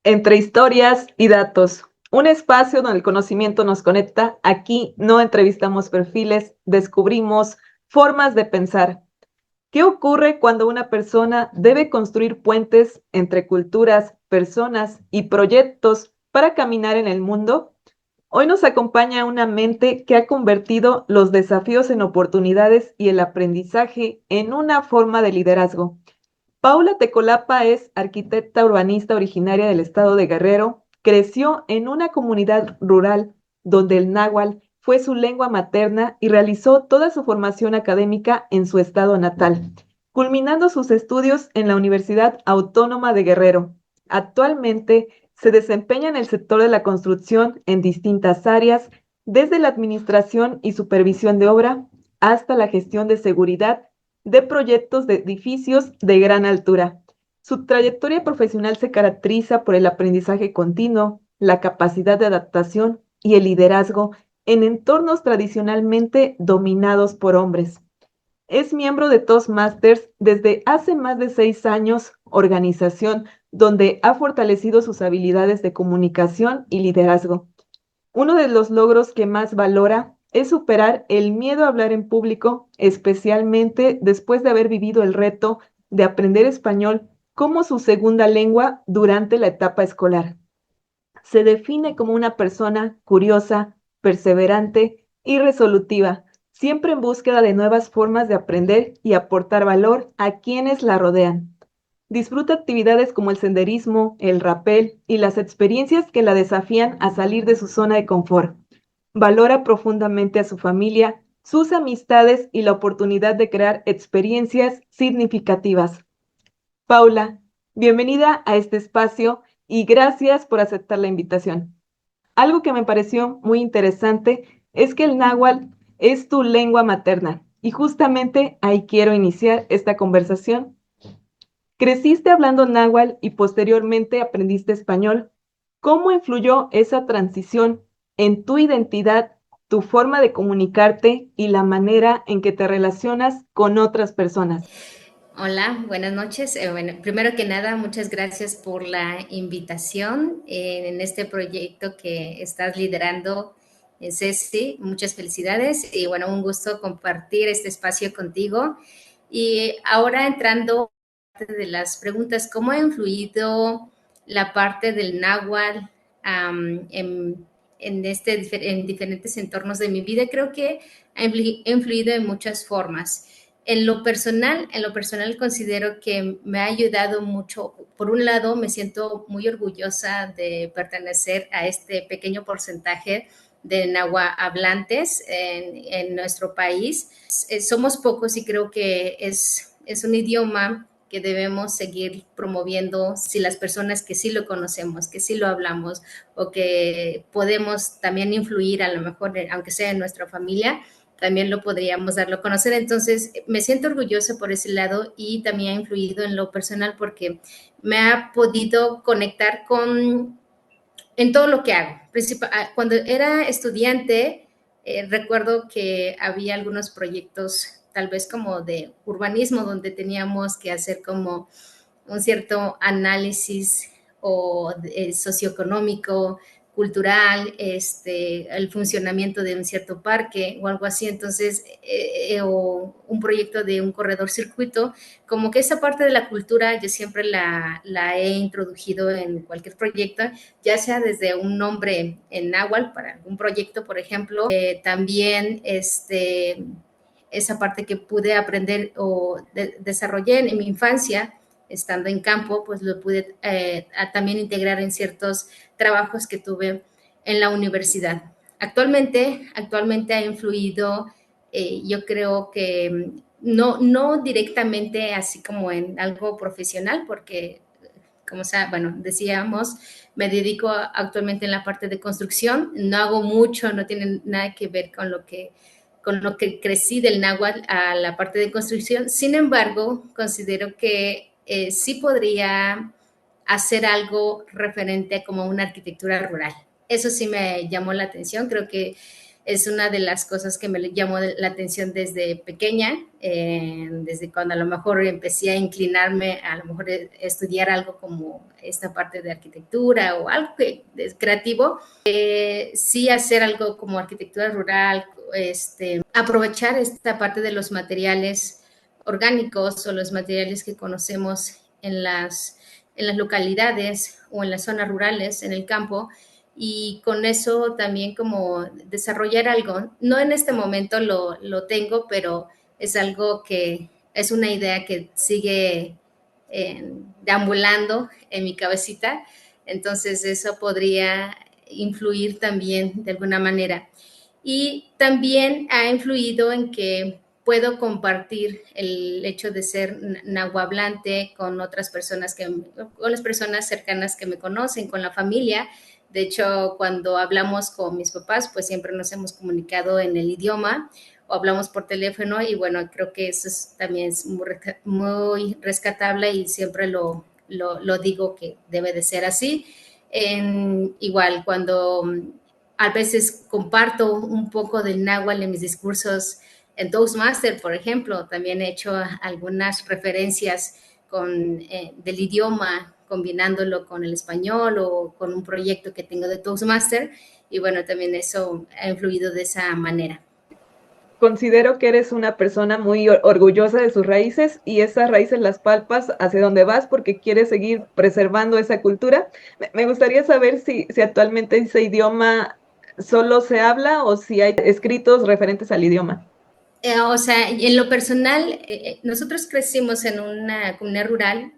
Entre historias y datos, un espacio donde el conocimiento nos conecta. Aquí no entrevistamos perfiles, descubrimos formas de pensar. ¿Qué ocurre cuando una persona debe construir puentes entre culturas, personas y proyectos para caminar en el mundo? Hoy nos acompaña una mente que ha convertido los desafíos en oportunidades y el aprendizaje en una forma de liderazgo. Paula Tecolapa es arquitecta urbanista originaria del estado de Guerrero. Creció en una comunidad rural donde el náhuatl fue su lengua materna y realizó toda su formación académica en su estado natal, culminando sus estudios en la Universidad Autónoma de Guerrero. Actualmente se desempeña en el sector de la construcción en distintas áreas, desde la administración y supervisión de obra hasta la gestión de seguridad de proyectos de edificios de gran altura. Su trayectoria profesional se caracteriza por el aprendizaje continuo, la capacidad de adaptación y el liderazgo en entornos tradicionalmente dominados por hombres. Es miembro de Toastmasters desde hace más de 6 años, organización donde ha fortalecido sus habilidades de comunicación y liderazgo. Uno de los logros que más valora es superar el miedo a hablar en público, especialmente después de haber vivido el reto de aprender español como su segunda lengua durante la etapa escolar. Se define como una persona curiosa, perseverante y resolutiva, siempre en búsqueda de nuevas formas de aprender y aportar valor a quienes la rodean. Disfruta actividades como el senderismo, el rapel y las experiencias que la desafían a salir de su zona de confort. Valora profundamente a su familia, sus amistades y la oportunidad de crear experiencias significativas. Paula, bienvenida a este espacio y gracias por aceptar la invitación. Algo que me pareció muy interesante es que el náhuatl es tu lengua materna y justamente ahí quiero iniciar esta conversación. Creciste hablando náhuatl y posteriormente aprendiste español. ¿Cómo influyó esa transición en tu identidad, tu forma de comunicarte y la manera en que te relacionas con otras personas? Hola, buenas noches. Bueno, primero que nada, muchas gracias por la invitación en este proyecto que estás liderando, Ceci. Muchas felicidades y bueno, un gusto compartir este espacio contigo. Y ahora entrando a parte de las preguntas, ¿cómo ha influido la parte del náhuatl en diferentes entornos de mi vida? Creo que ha influido en muchas formas. En lo personal considero que me ha ayudado mucho. Por un lado, me siento muy orgullosa de pertenecer a este pequeño porcentaje de náhuatl hablantes en nuestro país. Somos pocos y creo que es un idioma que debemos seguir promoviendo si las personas que sí lo conocemos, que sí lo hablamos o que podemos también influir a lo mejor, aunque sea en nuestra familia, también lo podríamos darlo a conocer. Entonces, me siento orgullosa por ese lado y también ha influido en lo personal porque me ha podido conectar en todo lo que hago. Cuando era estudiante, recuerdo que había algunos proyectos, tal vez como de urbanismo, donde teníamos que hacer como un cierto análisis o socioeconómico, cultural, el funcionamiento de un cierto parque o algo así. Entonces, o un proyecto de un corredor circuito, como que esa parte de la cultura yo siempre la he introducido en cualquier proyecto, ya sea desde un nombre en náhuatl para algún proyecto, por ejemplo, también esa parte que pude aprender o desarrollé en mi infancia, estando en campo, pues lo pude también integrar en ciertos trabajos que tuve en la universidad. Actualmente ha influido, yo creo que no directamente así como en algo profesional, porque como sea, bueno, decíamos, me dedico actualmente en la parte de construcción, no hago mucho, no tiene nada que ver con lo que crecí del náhuatl a la parte de construcción. Sin embargo, considero que sí podría hacer algo referente a como una arquitectura rural. Eso sí me llamó la atención. Creo que es una de las cosas que me llamó la atención desde pequeña, desde cuando a lo mejor empecé a inclinarme, a lo mejor estudiar algo como esta parte de arquitectura o algo que es creativo, sí hacer algo como arquitectura rural, aprovechar esta parte de los materiales orgánicos o los materiales que conocemos en las localidades o en las zonas rurales, en el campo, y con eso también como desarrollar algo. No en este momento lo tengo, pero es algo que es una idea que sigue deambulando en mi cabecita, entonces eso podría influir también de alguna manera. Y también ha influido en que puedo compartir el hecho de ser nahuablante con otras personas, con las personas cercanas que me conocen, con la familia. De hecho, cuando hablamos con mis papás, pues siempre nos hemos comunicado en el idioma o hablamos por teléfono y bueno, creo que eso también es muy rescatable y siempre lo digo que debe de ser así. Igual, cuando a veces comparto un poco del náhuatl en mis discursos en Toastmaster, por ejemplo, también he hecho algunas referencias del idioma, combinándolo con el español o con un proyecto que tengo de Toastmaster. Y bueno, también eso ha influido de esa manera. Considero que eres una persona muy orgullosa de sus raíces y esas raíces las palpas hacia donde vas porque quieres seguir preservando esa cultura. Me gustaría saber si actualmente ese idioma solo se habla o si hay escritos referentes al idioma. O sea, en lo personal, nosotros crecimos en una comunidad rural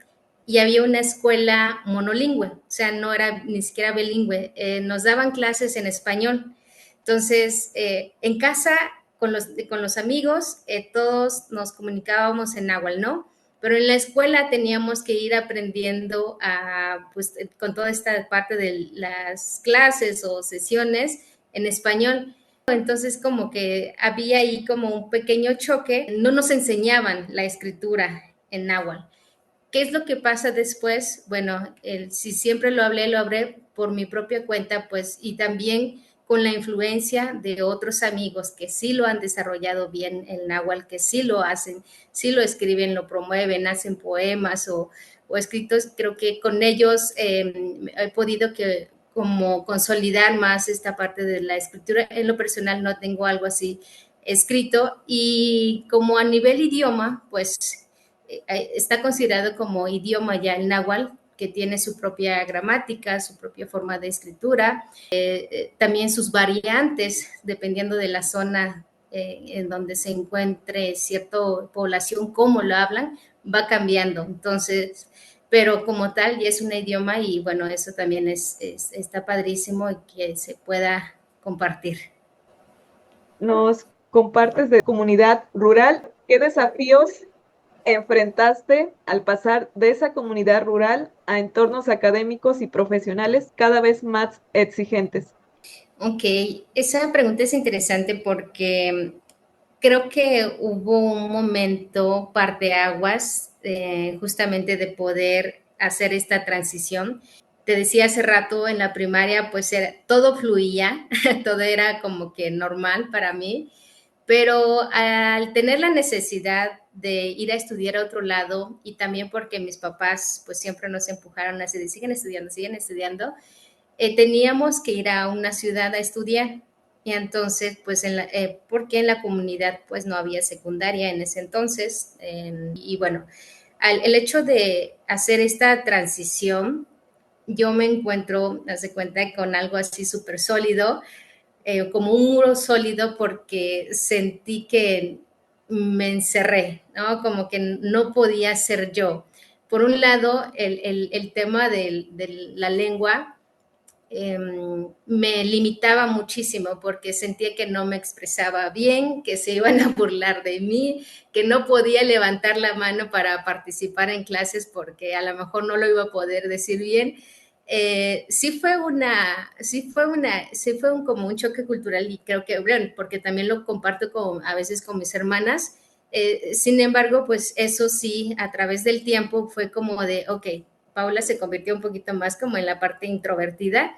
y había una escuela monolingüe, o sea, no era ni siquiera bilingüe, nos daban clases en español. Entonces, en casa, con los amigos, todos nos comunicábamos en náhuatl, ¿no? Pero en la escuela teníamos que ir aprendiendo pues, con toda esta parte de las clases o sesiones en español. Entonces, como que había ahí como un pequeño choque, no nos enseñaban la escritura en náhuatl. ¿Qué es lo que pasa después? Bueno, si siempre lo hablé por mi propia cuenta, pues, y también con la influencia de otros amigos que sí lo han desarrollado bien el náhuatl, que sí lo hacen, sí lo escriben, lo promueven, hacen poemas o escritos. Creo que con ellos he podido como consolidar más esta parte de la escritura. En lo personal no tengo algo así escrito y como a nivel idioma, pues está considerado como idioma ya el náhuatl, que tiene su propia gramática, su propia forma de escritura, también sus variantes, dependiendo de la zona en donde se encuentre cierta población, cómo lo hablan, va cambiando. Entonces, pero como tal ya es un idioma y bueno, eso también está padrísimo y que se pueda compartir. Nos compartes de comunidad rural. ¿Qué desafíos enfrentaste al pasar de esa comunidad rural a entornos académicos y profesionales cada vez más exigentes? Ok, esa pregunta es interesante porque creo que hubo un momento parteaguas justamente de poder hacer esta transición. Te decía hace rato en la primaria, pues todo fluía, todo era como que normal para mí, pero al tener la necesidad de ir a estudiar a otro lado y también porque mis papás pues siempre nos empujaron así de siguen estudiando, teníamos que ir a una ciudad a estudiar. Y entonces, pues, porque en la comunidad, pues, no había secundaria en ese entonces. Y bueno, el hecho de hacer esta transición, yo me encuentro, haz de cuenta, con algo así súper sólido, como un muro sólido, porque sentí que me encerré, ¿no? Como que no podía ser yo. Por un lado, el tema de la lengua, me limitaba muchísimo porque sentía que no me expresaba bien, que se iban a burlar de mí, que no podía levantar la mano para participar en clases porque a lo mejor no lo iba a poder decir bien. Sí fue como un choque cultural y creo que, bueno, porque también lo comparto a veces con mis hermanas. Sin embargo, pues eso sí, a través del tiempo fue como de, ok, Paula se convirtió un poquito más como en la parte introvertida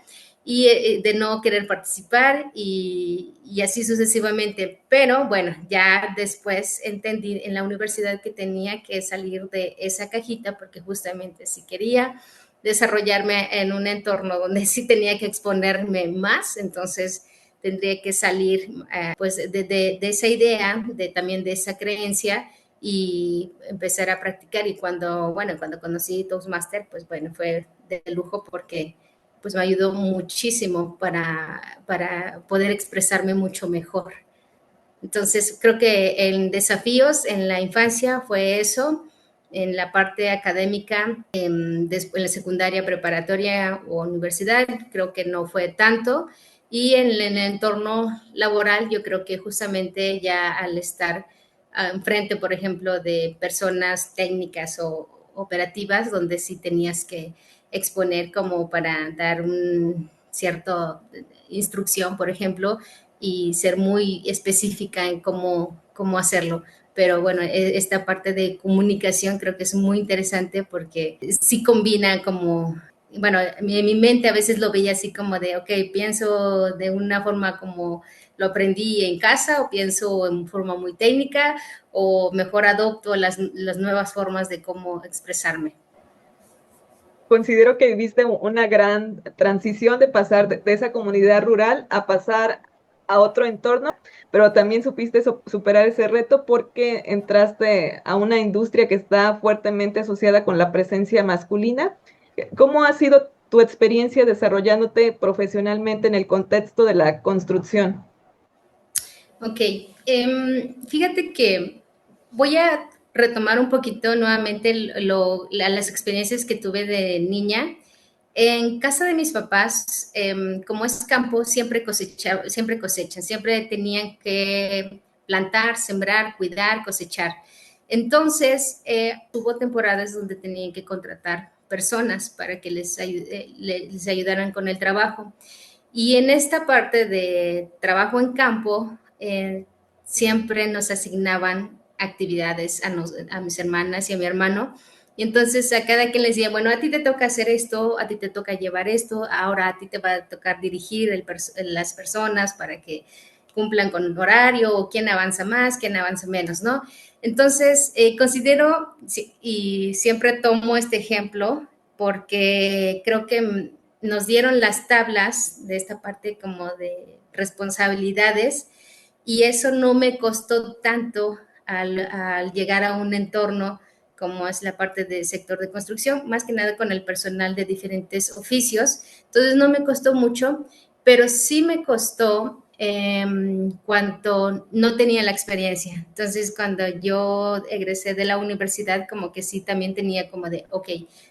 y de no querer participar y así sucesivamente. Pero bueno, ya después entendí en la universidad que tenía que salir de esa cajita porque justamente si quería desarrollarme en un entorno donde sí tenía que exponerme más, entonces tendría que salir pues de esa idea, también de esa creencia y empezar a practicar. Y cuando conocí Toastmaster, pues bueno, fue de lujo porque pues me ayudó muchísimo para poder expresarme mucho mejor. Entonces, creo que en desafíos en la infancia fue eso, en la parte académica, después en la secundaria, preparatoria o universidad, creo que no fue tanto. Y en el entorno laboral, yo creo que justamente ya al estar enfrente, por ejemplo, de personas técnicas o operativas, donde sí tenías que exponer como para dar un cierto instrucción, por ejemplo, y ser muy específica en cómo hacerlo. Pero bueno, esta parte de comunicación creo que es muy interesante porque sí combina como, bueno, en mi mente a veces lo veía así como de, ok, pienso de una forma como lo aprendí en casa o pienso en forma muy técnica o mejor adopto las nuevas formas de cómo expresarme. Considero que viviste una gran transición de pasar de esa comunidad rural a pasar a otro entorno, pero también supiste superar ese reto porque entraste a una industria que está fuertemente asociada con la presencia masculina. ¿Cómo ha sido tu experiencia desarrollándote profesionalmente en el contexto de la construcción? Ok, fíjate que voy a retomar un poquito nuevamente las experiencias que tuve de niña. En casa de mis papás, como es campo, siempre cosechan, siempre tenían que plantar, sembrar, cuidar, cosechar. Entonces, hubo temporadas donde tenían que contratar personas para que les ayudaran con el trabajo. Y en esta parte de trabajo en campo, siempre nos asignaban actividades a mis hermanas y a mi hermano. Y entonces a cada quien les decía, bueno, a ti te toca hacer esto, a ti te toca llevar esto, ahora a ti te va a tocar dirigir las personas para que cumplan con el horario, o quién avanza más, quién avanza menos, ¿no? Entonces, considero, y siempre tomo este ejemplo, porque creo que nos dieron las tablas de esta parte como de responsabilidades y eso no me costó tanto al llegar a un entorno como es la parte del sector de construcción, más que nada con el personal de diferentes oficios. Entonces no me costó mucho, pero sí me costó cuando no tenía la experiencia. Entonces, cuando yo egresé de la universidad, como que sí también tenía como de, ok,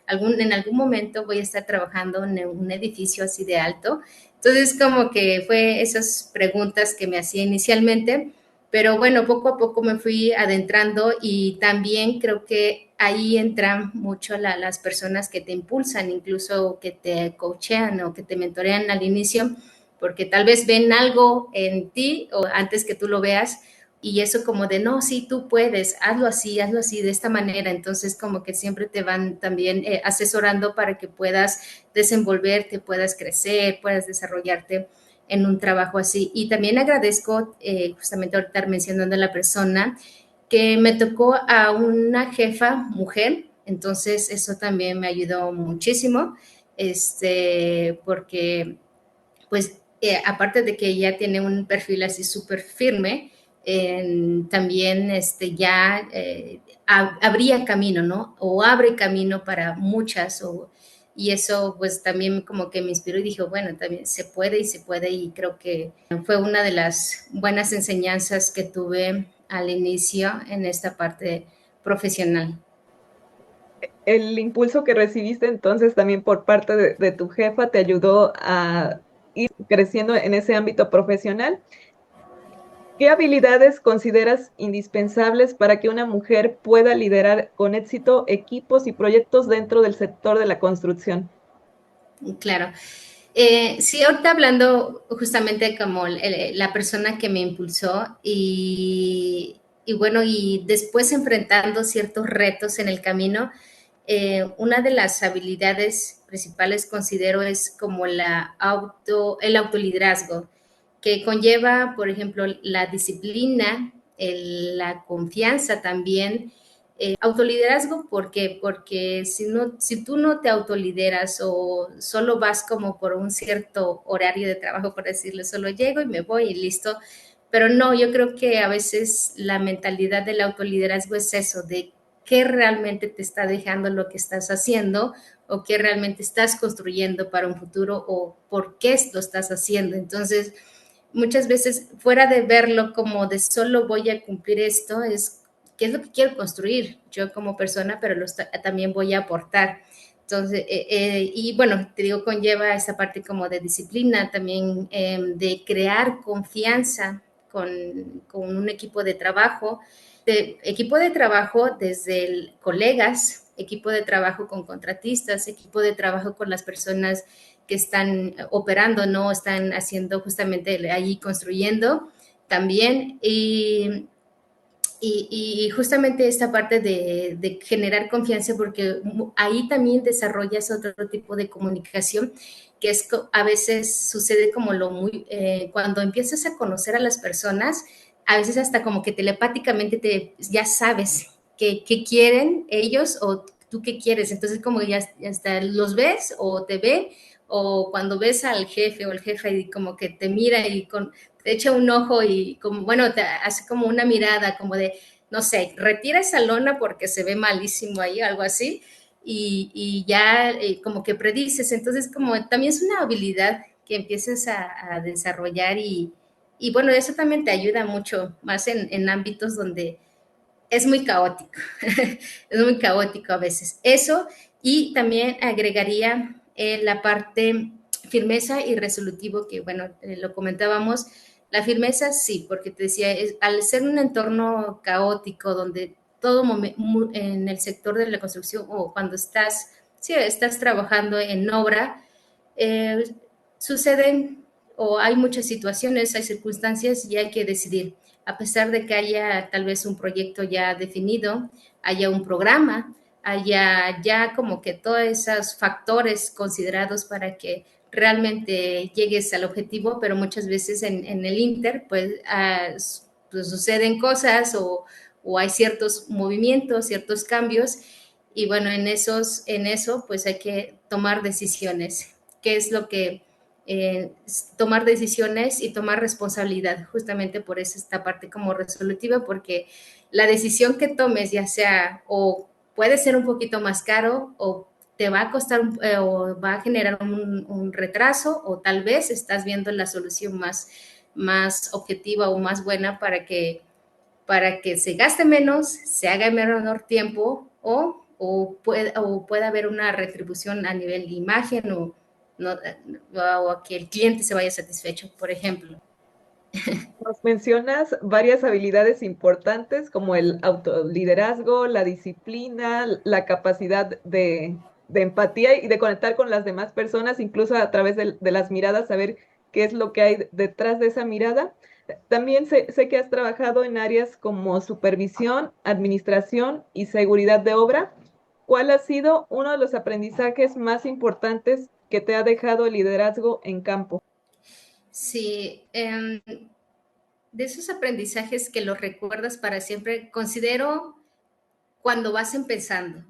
en algún momento voy a estar trabajando en un edificio así de alto. Entonces, como que fue esas preguntas que me hacía inicialmente, pero bueno, poco a poco me fui adentrando y también creo que ahí entran mucho las personas que te impulsan, incluso que te coachean o que te mentorean al inicio, porque tal vez ven algo en ti o antes que tú lo veas y eso como de, no, sí, tú puedes, hazlo así, de esta manera. Entonces como que siempre te van también asesorando para que puedas desenvolverte, puedas crecer, puedas desarrollarte en un trabajo así. Y también agradezco, justamente ahorita mencionando a la persona, que me tocó a una jefa mujer, entonces eso también me ayudó muchísimo, porque pues aparte de que ella tiene un perfil así súper firme, también ya habría camino, ¿no? O abre camino para muchas, y eso pues también como que me inspiró y dije, bueno, también se puede y se puede, y creo que fue una de las buenas enseñanzas que tuve al inicio en esta parte profesional. El impulso que recibiste entonces también por parte de tu jefa te ayudó a ir creciendo en ese ámbito profesional. ¿Qué habilidades consideras indispensables para que una mujer pueda liderar con éxito equipos y proyectos dentro del sector de la construcción? Claro. Sí, ahorita hablando justamente como la persona que me impulsó y bueno, y después enfrentando ciertos retos en el camino, una de las habilidades principales considero es como el autoliderazgo, que conlleva, por ejemplo, la disciplina, la confianza también. Autoliderazgo, ¿por qué? Porque si tú no te autolideras o solo vas como por un cierto horario de trabajo, por decirlo, solo llego y me voy y listo, pero no, yo creo que a veces la mentalidad del autoliderazgo es eso, de qué realmente te está dejando lo que estás haciendo o qué realmente estás construyendo para un futuro o por qué lo estás haciendo. Entonces, muchas veces, fuera de verlo como de solo voy a cumplir esto, es qué es lo que quiero construir yo como persona, pero también voy a aportar. Entonces, y bueno, te digo, conlleva esa parte como de disciplina, también de crear confianza con un equipo de trabajo desde colegas, equipo de trabajo con contratistas, equipo de trabajo con las personas que están operando, no están haciendo justamente allí construyendo también. Y justamente esta parte de generar confianza, porque ahí también desarrollas otro tipo de comunicación, que es a veces sucede como cuando empiezas a conocer a las personas, a veces hasta como que telepáticamente ya sabes qué quieren ellos o tú qué quieres, entonces como ya hasta los ves o te ve, o cuando ves al jefe o el jefe y como que te mira y te echa un ojo y como, bueno, te hace como una mirada como de, no sé, retira esa lona porque se ve malísimo ahí, algo así, y ya como que predices. Entonces, como también es una habilidad que empieces a desarrollar y, bueno, eso también te ayuda mucho, más en ámbitos donde es muy caótico, es muy caótico a veces. Eso, y también agregaría la parte firmeza y resolutivo, que bueno, lo comentábamos. La firmeza sí, porque te decía, al ser un entorno caótico donde en el sector de la construcción o cuando sí, estás trabajando en obra, eh, suceden o hay muchas situaciones, hay circunstancias y hay que decidir. A pesar de que haya tal vez un proyecto ya definido, haya un programa, haya ya como que todos esos factores considerados para que realmente llegues al objetivo, pero muchas veces en el Inter, pues suceden cosas o hay ciertos movimientos, ciertos cambios, y bueno, en eso pues hay que tomar decisiones. ¿Qué es lo que tomar decisiones y tomar responsabilidad? Justamente por eso esta parte como resolutiva, porque la decisión que tomes, ya sea o puede ser un poquito más caro o te va a costar o va a generar un retraso, o tal vez estás viendo la solución más objetiva o más buena para que se gaste menos, se haga en menor tiempo o pueda haber una retribución a nivel de imagen no, o a que el cliente se vaya satisfecho, por ejemplo. Nos mencionas varias habilidades importantes como el autoliderazgo, la disciplina, la capacidad de empatía y de conectar con las demás personas, incluso a través de las miradas, saber qué es lo que hay detrás de esa mirada. También sé que has trabajado en áreas como supervisión, administración y seguridad de obra. ¿Cuál ha sido uno de los aprendizajes más importantes que te ha dejado el liderazgo en campo? Sí, de esos aprendizajes que los recuerdas para siempre, considero cuando vas empezando,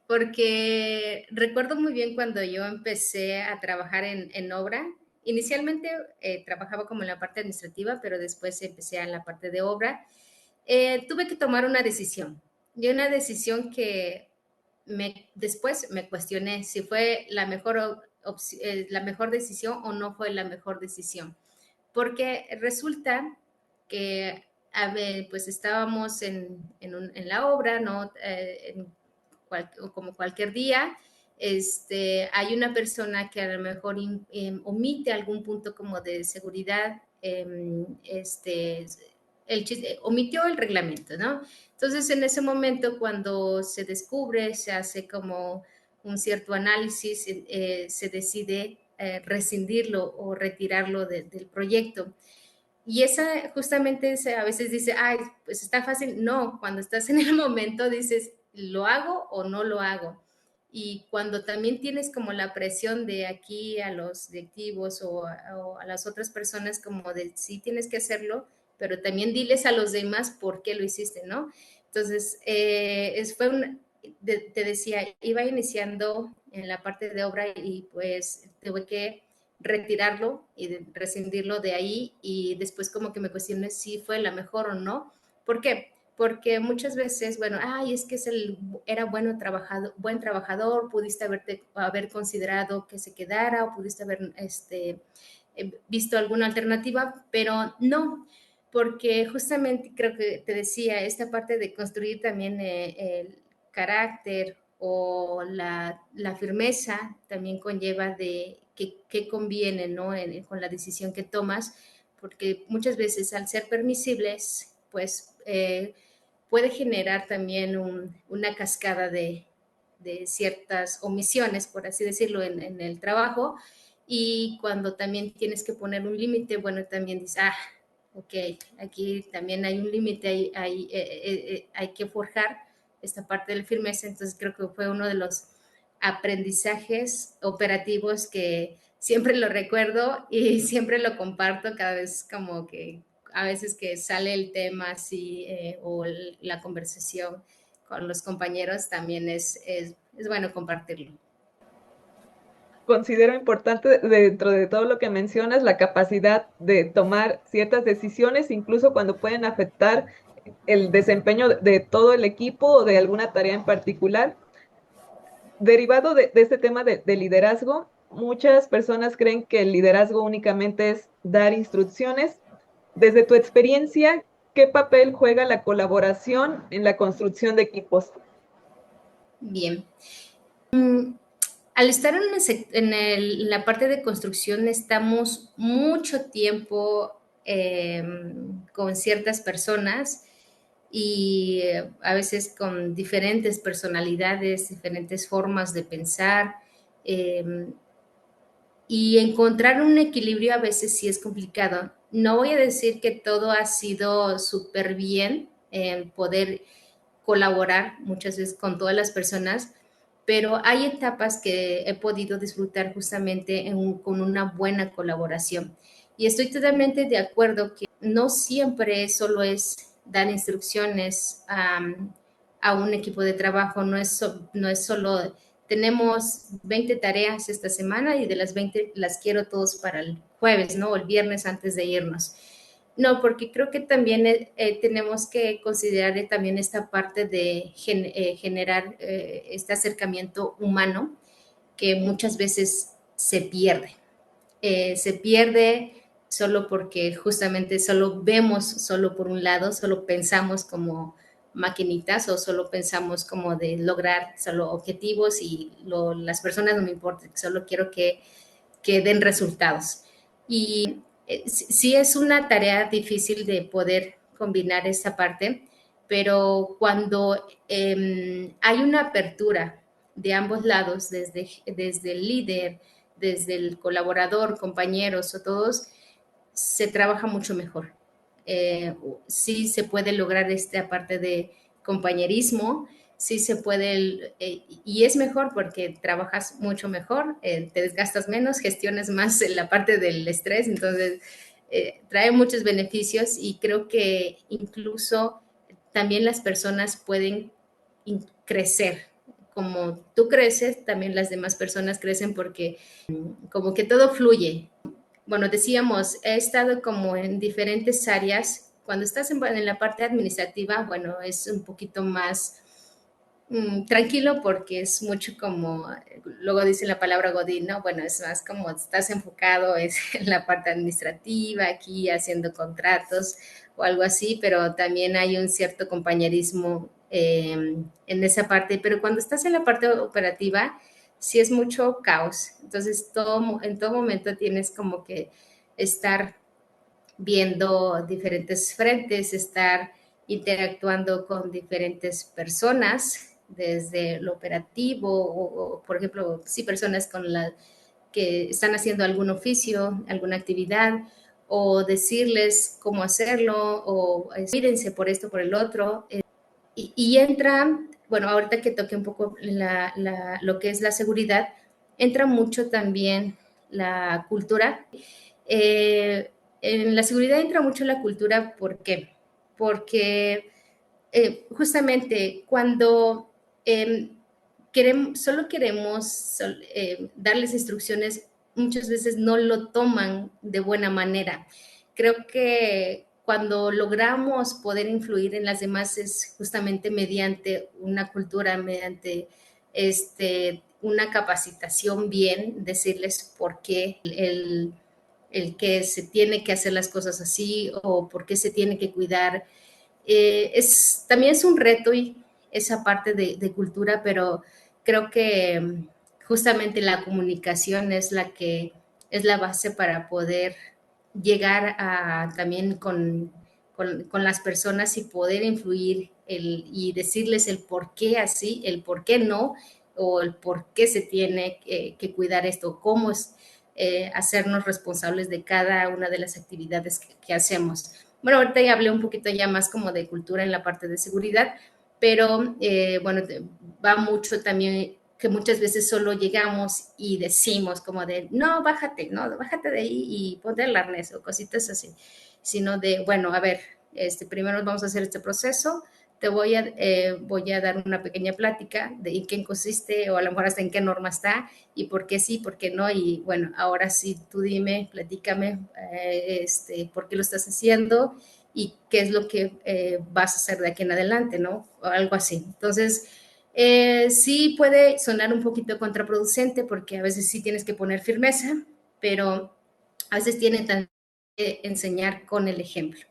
porque recuerdo muy bien cuando yo empecé a trabajar en obra. Inicialmente trabajaba como en la parte administrativa, pero después empecé en la parte de obra. Tuve que tomar una decisión, y una decisión que después me cuestioné si fue la mejor decisión o no fue la mejor decisión, porque resulta que pues estábamos en la obra, ¿no? Como cualquier día, hay una persona que a lo mejor omite algún punto como de seguridad, omitió el reglamento, ¿no? Entonces, en ese momento, cuando se descubre, se hace como un cierto análisis, se decide rescindirlo o retirarlo del proyecto. Y esa justamente a veces dice, ay, pues está fácil. No, cuando estás en el momento dices, ¿lo hago o no lo hago? Y cuando también tienes como la presión de aquí a los directivos o a las otras personas como de sí tienes que hacerlo, pero también diles a los demás por qué lo hiciste, ¿no? Entonces, te decía, iba iniciando en la parte de obra y pues tuve que retirarlo y rescindirlo de ahí y después como que me cuestioné si fue la mejor o no. ¿Por qué? Porque muchas veces, bueno, ay, es que era buen trabajador, pudiste haber considerado que se quedara o pudiste haber visto alguna alternativa, pero no, porque justamente creo que te decía, esta parte de construir también el carácter o la firmeza también conlleva de qué conviene, ¿no? Con la decisión que tomas, porque muchas veces al ser permisibles, pues puede generar también una cascada de ciertas omisiones, por así decirlo, en el trabajo. Y cuando también tienes que poner un límite, bueno, también dices, ok, aquí también hay un límite, hay que forjar esta parte de la firmeza. Entonces creo que fue uno de los aprendizajes operativos que siempre lo recuerdo y siempre lo comparto cada vez como que a veces que sale el tema así la conversación con los compañeros también es bueno compartirlo. Considero importante dentro de todo lo que mencionas la capacidad de tomar ciertas decisiones, incluso cuando pueden afectar el desempeño de todo el equipo o de alguna tarea en particular. Derivado de este tema de liderazgo, muchas personas creen que el liderazgo únicamente es dar instrucciones. Desde tu experiencia, ¿qué papel juega la colaboración en la construcción de equipos? Bien. Al estar en la parte de construcción, estamos mucho tiempo con ciertas personas y a veces con diferentes personalidades, diferentes formas de pensar. eh, y encontrar un equilibrio a veces sí es complicado. No voy a decir que todo ha sido súper bien en poder colaborar muchas veces con todas las personas, pero hay etapas que he podido disfrutar justamente con una buena colaboración. Y estoy totalmente de acuerdo que no siempre solo es dar instrucciones a un equipo de trabajo, no es solo tenemos 20 tareas esta semana y de las 20 las quiero todos para el jueves, ¿no? O el viernes antes de irnos. No, porque creo que también tenemos que considerar también esta parte de generar este acercamiento humano que muchas veces se pierde. Se pierde solo porque justamente solo vemos solo por un lado, solo pensamos como maquinitas o solo pensamos como de lograr solo objetivos y las personas no me importa, solo quiero que den resultados. Y sí es una tarea difícil de poder combinar esa parte, pero cuando hay una apertura de ambos lados, desde el líder, desde el colaborador, compañeros o todos, se trabaja mucho mejor. Sí se puede lograr esta parte de compañerismo, sí se puede, y es mejor porque trabajas mucho mejor, te desgastas menos, gestionas más en la parte del estrés, entonces trae muchos beneficios y creo que incluso también las personas pueden crecer. Como tú creces, también las demás personas crecen porque como que todo fluye. Bueno, decíamos, he estado como en diferentes áreas. Cuando estás en la parte administrativa, bueno, es un poquito más tranquilo porque es mucho como, luego dice la palabra Godín, ¿no? Bueno, es más como estás enfocado es en la parte administrativa, aquí haciendo contratos o algo así, pero también hay un cierto compañerismo en esa parte. Pero cuando estás en la parte operativa, sí es mucho caos. Entonces, en todo momento tienes como que estar viendo diferentes frentes, estar interactuando con diferentes personas, desde lo operativo por ejemplo, sí, personas que están haciendo algún oficio, alguna actividad, o decirles cómo hacerlo, o cuídense por esto, por el otro. Y entra bueno, ahorita que toqué un poco lo que es la seguridad, entra mucho también la cultura. En la seguridad entra mucho la cultura, ¿por qué? Porque justamente cuando eh, solo queremos darles instrucciones, muchas veces no lo toman de buena manera. Creo que cuando logramos poder influir en las demás es justamente mediante una cultura, mediante una capacitación bien, decirles por qué el que se tiene que hacer las cosas así o por qué se tiene que cuidar. También es un reto y esa parte de cultura, pero creo que justamente la comunicación es la que es la base para poder llegar a también con las personas y poder influir y decirles el por qué así, el por qué no, o el por qué se tiene que cuidar esto, cómo es hacernos responsables de cada una de las actividades que hacemos. Bueno, ahorita ya hablé un poquito ya más como de cultura en la parte de seguridad, pero bueno, va mucho también que muchas veces solo llegamos y decimos como de, no, bájate, no, bájate de ahí y ponte el arnés o cositas así, sino de, bueno, a ver, primero vamos a hacer este proceso, te voy a dar una pequeña plática de en qué consiste o a lo mejor hasta en qué norma está y por qué sí, por qué no. Y bueno, ahora sí, tú dime, platícame por qué lo estás haciendo y qué es lo que vas a hacer de aquí en adelante, ¿no? O algo así. Entonces, sí puede sonar un poquito contraproducente porque a veces sí tienes que poner firmeza, pero a veces tiene también que enseñar con el ejemplo.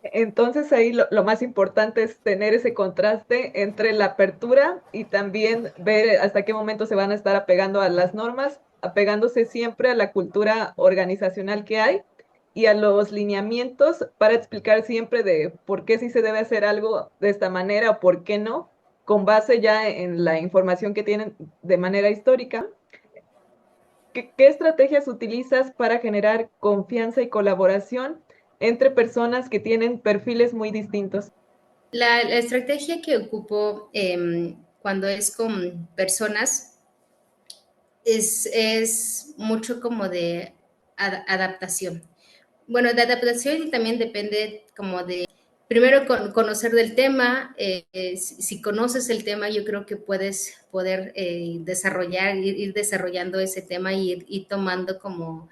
Entonces ahí lo más importante es tener ese contraste entre la apertura y también ver hasta qué momento se van a estar apegando a las normas, apegándose siempre a la cultura organizacional que hay y a los lineamientos para explicar siempre de por qué sí se debe hacer algo de esta manera o por qué no, con base ya en la información que tienen de manera histórica. ¿Qué estrategias utilizas para generar confianza y colaboración entre personas que tienen perfiles muy distintos? La estrategia que ocupo cuando es con personas es mucho como de adaptación. Bueno, de adaptación y también depende como de, primero conocer del tema, si conoces el tema yo creo que puedes poder desarrollar, ir desarrollando ese tema y ir tomando como,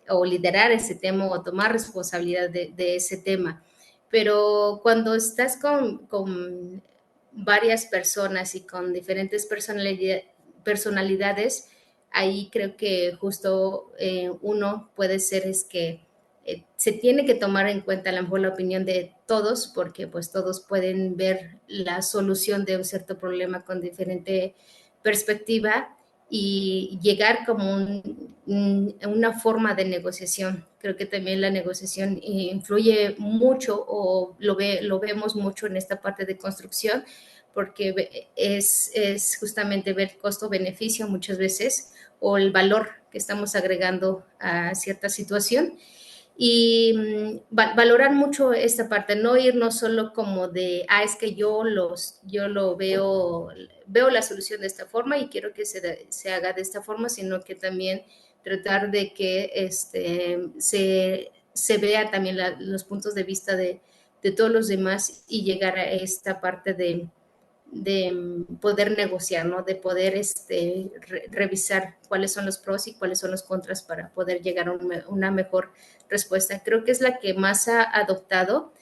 o liderar ese tema o tomar responsabilidad de ese tema. Pero cuando estás con varias personas y con diferentes personalidades, ahí creo que justo uno puede ser es que se tiene que tomar en cuenta a lo mejor la opinión de todos, porque pues todos pueden ver la solución de un cierto problema con diferente perspectiva y llegar como una forma de negociación. Creo que también la negociación influye mucho o lo vemos mucho en esta parte de construcción, porque es justamente ver costo-beneficio muchas veces o el valor que estamos agregando a cierta situación y valorar mucho esta parte, no irnos solo como de, es que yo lo veo la solución de esta forma y quiero que se haga de esta forma, sino que también tratar de que se vea también los puntos de vista de todos los demás y llegar a esta parte de poder negociar, ¿no? De poder revisar cuáles son los pros y cuáles son los contras para poder llegar a una mejor respuesta. Creo que es la que más ha adoptado.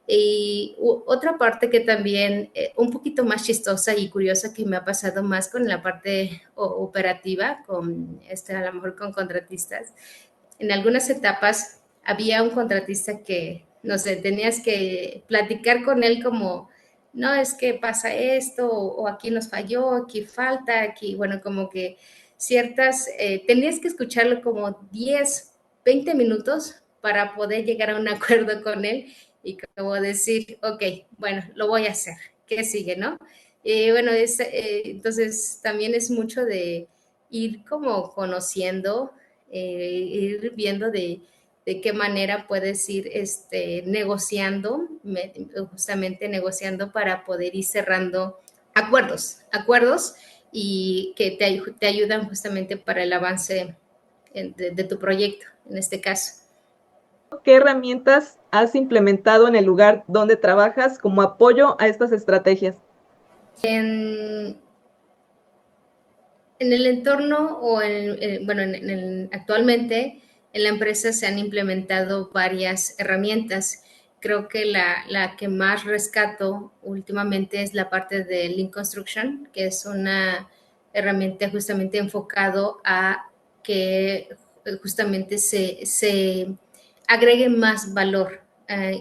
Y otra parte que también, un poquito más chistosa y curiosa que me ha pasado más con la parte operativa, con a lo mejor con contratistas. En algunas etapas había un contratista que, no sé, tenías que platicar con él como, no, es que pasa esto, o aquí nos falló, aquí falta, aquí, bueno, como que tenías que escucharlo como 10 20 minutos para poder llegar a un acuerdo con él y como decir, ok, bueno, lo voy a hacer, ¿qué sigue, no? Y bueno, entonces también es mucho de ir como conociendo, ir viendo de qué manera puedes ir negociando, justamente negociando para poder ir cerrando acuerdos y que te ayudan justamente para el avance de tu proyecto, en este caso. ¿Qué herramientas has implementado en el lugar donde trabajas como apoyo a estas estrategias? En, en el entorno o bueno, actualmente en la empresa se han implementado varias herramientas. Creo que la que más rescato últimamente es la parte de Lean Construction, que es una herramienta justamente enfocado a que justamente se agregue más valor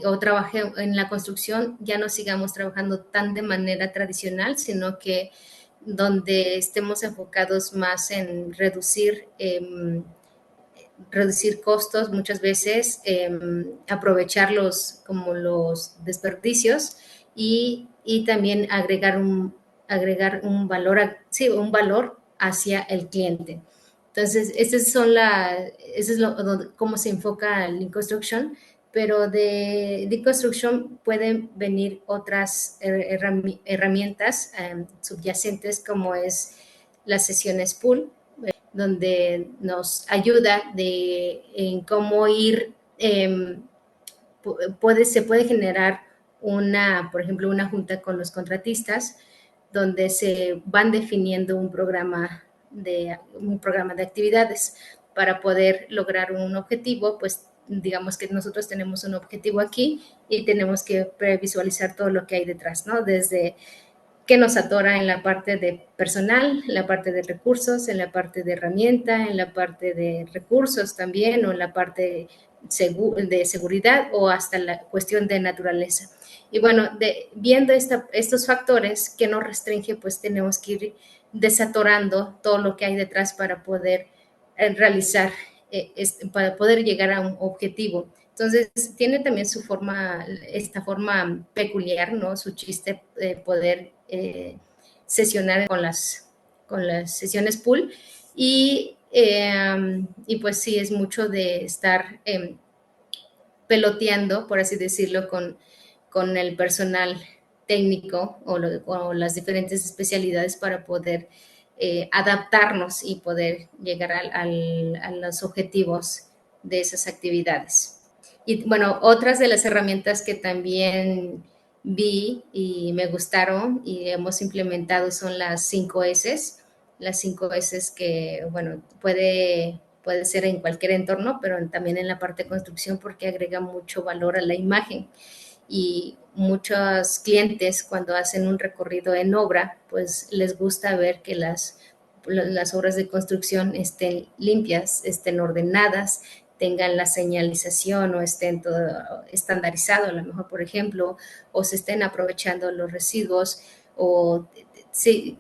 o trabaje en la construcción, ya no sigamos trabajando tan de manera tradicional, sino que donde estemos enfocados más en reducir costos muchas veces, aprovechar como los desperdicios y también agregar un valor, sí, un valor hacia el cliente. Entonces, ese es cómo se enfoca el Lean Construction, pero de Lean Construction pueden venir otras herramientas subyacentes como es las sesiones pool, donde nos ayuda en cómo ir, se puede generar por ejemplo, una junta con los contratistas, donde se van definiendo un programa de actividades para poder lograr un objetivo, pues digamos que nosotros tenemos un objetivo aquí y tenemos que previsualizar todo lo que hay detrás, ¿no? Desde que nos atora en la parte de personal, en la parte de recursos, en la parte de herramienta, en la parte de recursos también, o en la parte de seguridad o hasta la cuestión de naturaleza. Y bueno, viendo estos factores que nos restringe, pues tenemos que ir desatorando todo lo que hay detrás para poder realizar, para poder llegar a un objetivo. Entonces, tiene también esta forma peculiar, ¿no? Su chiste de poder sesionar con las sesiones pool y pues sí, es mucho de estar peloteando, por así decirlo, con el personal técnico o las diferentes especialidades para poder adaptarnos y poder llegar a los objetivos de esas actividades. Y bueno, otras de las herramientas que también vi y me gustaron y hemos implementado son las 5S. Las 5S que, bueno, puede ser en cualquier entorno, pero también en la parte de construcción porque agrega mucho valor a la imagen. Y muchos clientes cuando hacen un recorrido en obra, pues les gusta ver que las obras de construcción estén limpias, estén ordenadas, tengan la señalización o estén todo estandarizado, a lo mejor, por ejemplo, o se estén aprovechando los residuos o sí,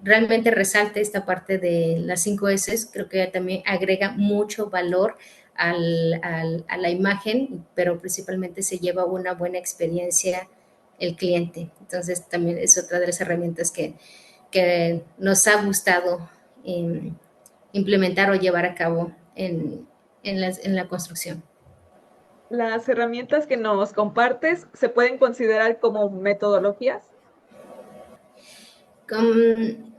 realmente resalte esta parte de las 5S, creo que también agrega mucho valor a la imagen, pero principalmente se lleva una buena experiencia el cliente. Entonces también es otra de las herramientas que nos ha gustado implementar o llevar a cabo en la construcción. Las herramientas que nos compartes se pueden considerar como metodologías.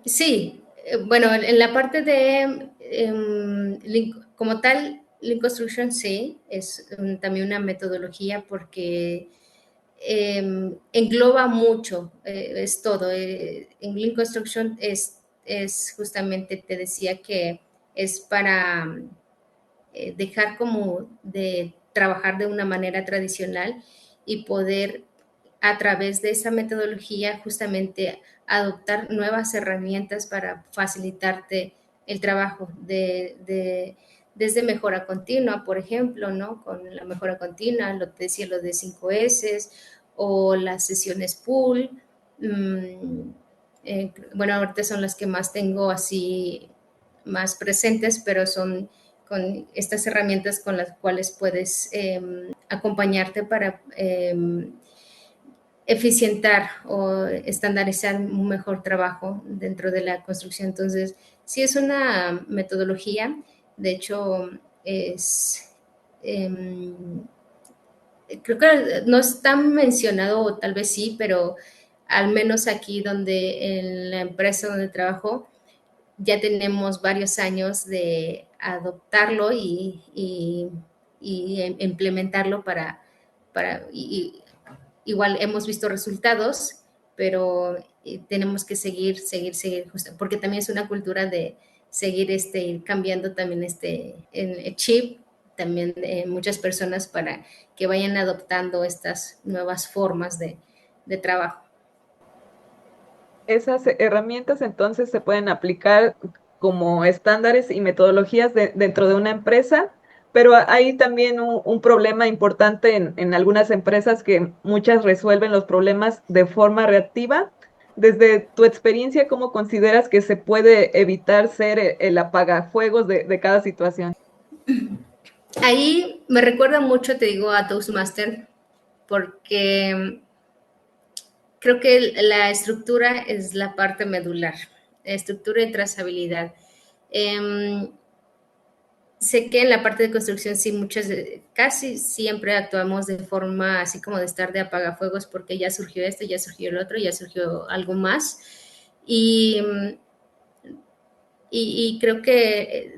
Sí, bueno, en la parte de, como tal, Lean Construction sí, es también una metodología porque engloba mucho, es todo. En Lean Construction es justamente, te decía que es para dejar como de trabajar de una manera tradicional y poder a través de esa metodología justamente adoptar nuevas herramientas para facilitarte el trabajo desde mejora continua, por ejemplo, ¿no? Con la mejora continua, lo te decía lo de 5S o las sesiones pool. Bueno, ahorita son las que más tengo así más presentes, pero son con estas herramientas con las cuales puedes acompañarte para eficientar o estandarizar un mejor trabajo dentro de la construcción. Entonces, sí es una metodología, de hecho, es, creo que no está mencionado, o tal vez sí, pero al menos aquí donde en la empresa donde trabajo, ya tenemos varios años de adoptarlo y implementarlo para igual hemos visto resultados, pero tenemos que seguir, justo, porque también es una cultura de seguir ir cambiando también el chip también de muchas personas para que vayan adoptando estas nuevas formas de trabajo. Esas herramientas entonces se pueden aplicar como estándares y metodologías dentro de una empresa, pero hay también un problema importante en algunas empresas que muchas resuelven los problemas de forma reactiva. Desde tu experiencia, ¿cómo consideras que se puede evitar ser el apagafuegos de cada situación? Ahí me recuerda mucho, te digo, a Toastmaster, porque creo que la estructura es la parte medular, la estructura y trazabilidad. Eh, Sé que en la parte de construcción sí casi siempre actuamos de forma así como de estar de apagafuegos porque ya surgió esto, ya surgió el otro, ya surgió algo más. Y, y creo que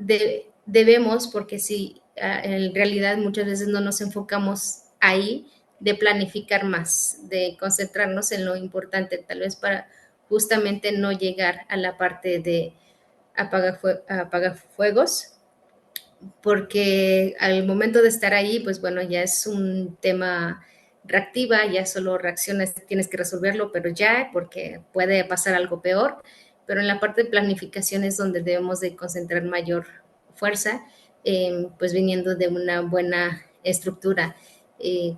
debemos, porque sí, en realidad muchas veces no nos enfocamos ahí, de planificar más, de concentrarnos en lo importante, tal vez para justamente no llegar a la parte de apagafuegos, porque al momento de estar ahí, pues bueno, ya es un tema reactiva, ya solo reaccionas, tienes que resolverlo, pero ya, porque puede pasar algo peor, pero en la parte de planificación es donde debemos de concentrar mayor fuerza, pues viniendo de una buena estructura.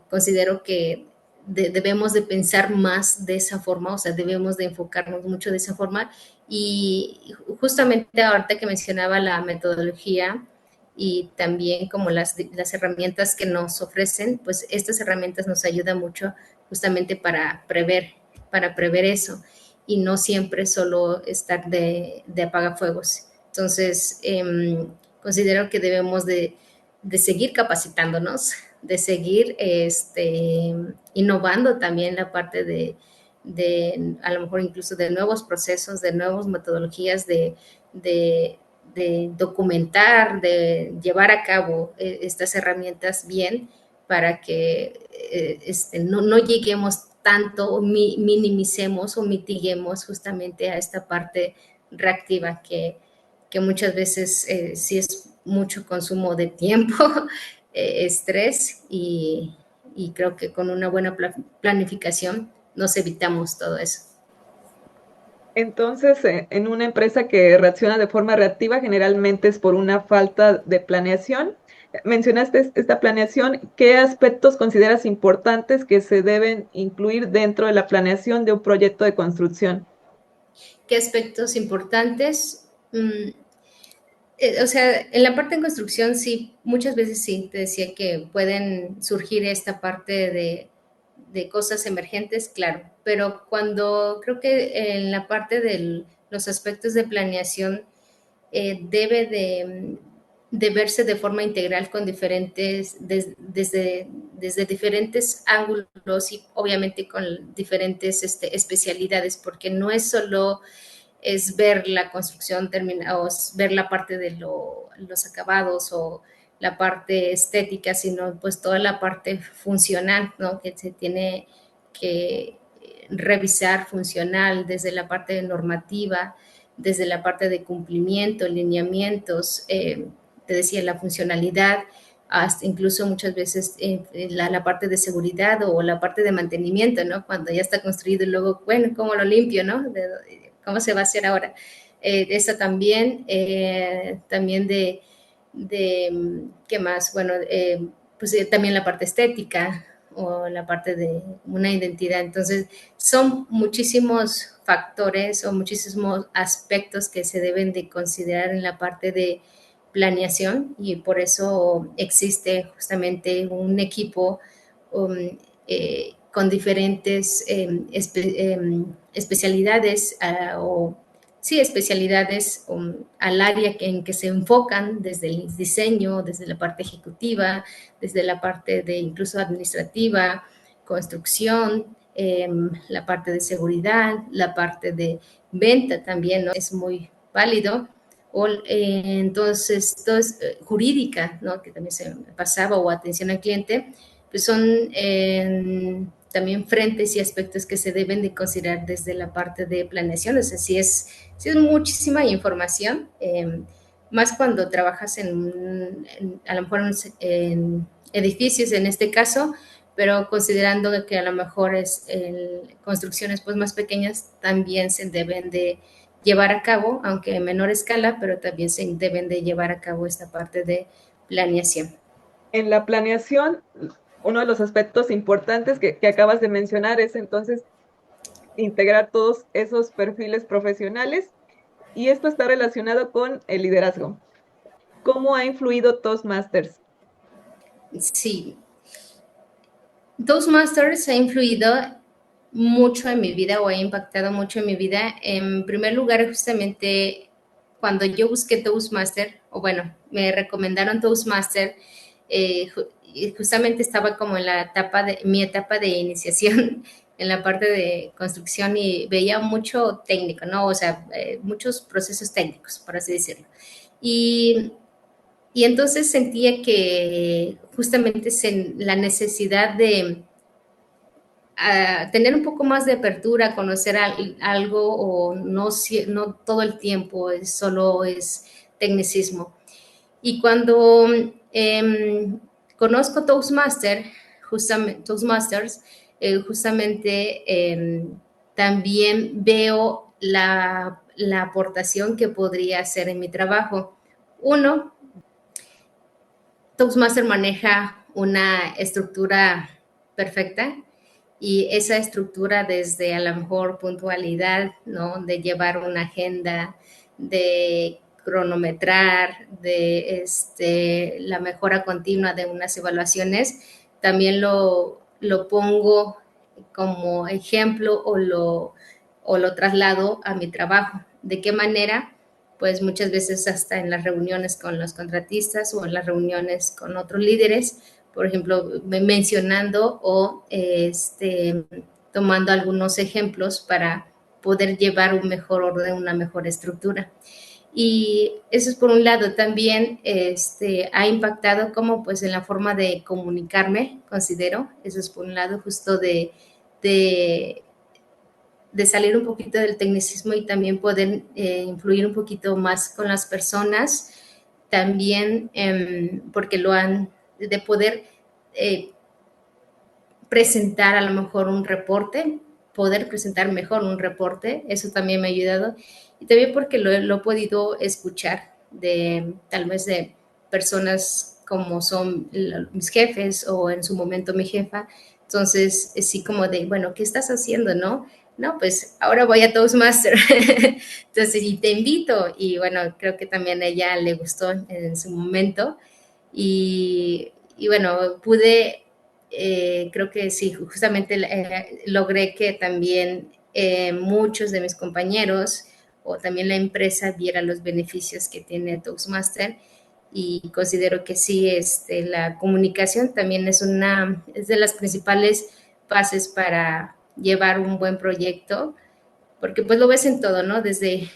Considero que debemos de pensar más de esa forma, o sea, debemos de enfocarnos mucho de esa forma y justamente ahorita que mencionaba la metodología, y también como las herramientas que nos ofrecen, pues estas herramientas nos ayudan mucho justamente para prever eso y no siempre solo estar de apagafuegos. Entonces, considero que debemos de seguir capacitándonos, de seguir innovando también la parte de a lo mejor incluso de nuevos procesos, de nuevas metodologías, de documentar, de llevar a cabo estas herramientas bien para que no lleguemos tanto o minimicemos o mitiguemos justamente a esta parte reactiva que muchas veces sí es mucho consumo de tiempo, estrés y creo que con una buena planificación nos evitamos todo eso. Entonces, en una empresa que reacciona de forma reactiva, generalmente es por una falta de planeación. Mencionaste esta planeación. ¿Qué aspectos consideras importantes que se deben incluir dentro de la planeación de un proyecto de construcción? ¿Qué aspectos importantes? O sea, en la parte de construcción sí, muchas veces sí, te decía que pueden surgir esta parte de cosas emergentes, claro, pero cuando creo que en la parte de los aspectos de planeación debe de verse de forma integral con desde diferentes ángulos y obviamente con diferentes especialidades, porque no es solo es ver la construcción terminada o ver la parte de los acabados o la parte estética, sino pues toda la parte funcional, ¿no? Que se tiene que revisar funcional desde la parte normativa, desde la parte de cumplimiento, lineamientos, te decía, la funcionalidad, hasta incluso muchas veces la parte de seguridad o la parte de mantenimiento, ¿no? Cuando ya está construido y luego, bueno, ¿cómo lo limpio, no? ¿Cómo se va a hacer ahora? Eso también, también ¿qué más? Bueno, pues también la parte estética o la parte de una identidad. Entonces, son muchísimos factores o muchísimos aspectos que se deben de considerar en la parte de planeación y por eso existe justamente un equipo con diferentes especialidades o sí, especialidades al área en que se enfocan desde el diseño, desde la parte ejecutiva, desde la parte de incluso administrativa, construcción, la parte de seguridad, la parte de venta también, ¿no? Es muy válido. O, entonces, todo es, jurídica, ¿no? Que también se pasaba, o atención al cliente, pues son también frentes y aspectos que se deben de considerar desde la parte de planeación. O sea, sí es muchísima información, más cuando trabajas a lo mejor en edificios en este caso, pero considerando que a lo mejor construcciones pues más pequeñas también se deben de llevar a cabo, aunque en menor escala, pero también se deben de llevar a cabo esta parte de planeación. En la planeación, uno de los aspectos importantes que acabas de mencionar es entonces integrar todos esos perfiles profesionales y esto está relacionado con el liderazgo. ¿Cómo ha influido Toastmasters? Sí, Toastmasters ha influido mucho en mi vida o ha impactado mucho en mi vida. En primer lugar, justamente cuando yo busqué Toastmaster, o bueno, me recomendaron Toastmaster, justamente estaba como en mi etapa de iniciación en la parte de construcción y veía mucho técnico, ¿no? O sea, muchos procesos técnicos, por así decirlo. Y, y entonces sentía que justamente la necesidad de a tener un poco más de apertura, conocer algo o no, no todo el tiempo solo es tecnicismo. Y cuando conozco Toastmasters, justamente también veo la aportación que podría hacer en mi trabajo. Uno, Toastmaster maneja una estructura perfecta y esa estructura desde a lo mejor puntualidad, ¿no? De llevar una agenda, de cronometrar, de la mejora continua de unas evaluaciones, también lo pongo como ejemplo o lo traslado a mi trabajo. ¿De qué manera? Pues muchas veces hasta en las reuniones con los contratistas o en las reuniones con otros líderes, por ejemplo, mencionando o tomando algunos ejemplos para poder llevar un mejor orden, una mejor estructura. Y eso es por un lado. También ha impactado como pues en la forma de comunicarme, considero. Eso es por un lado, justo de de salir un poquito del tecnicismo y también poder influir un poquito más con las personas, también porque de poder eh, presentar a lo mejor un reporte, poder presentar mejor un reporte, eso también me ha ayudado, y también porque lo he podido escuchar de tal vez de personas como son mis jefes o en su momento mi jefa, entonces sí como de, bueno, ¿qué estás haciendo, no? No, pues ahora voy a Toastmaster, entonces y te invito, y bueno, creo que también a ella le gustó en su momento, y bueno, creo que sí, justamente logré que también muchos de mis compañeros o también la empresa viera los beneficios que tiene Toastmaster, y considero que sí, la comunicación también es de las principales bases para llevar un buen proyecto, porque pues lo ves en todo, ¿no? Desde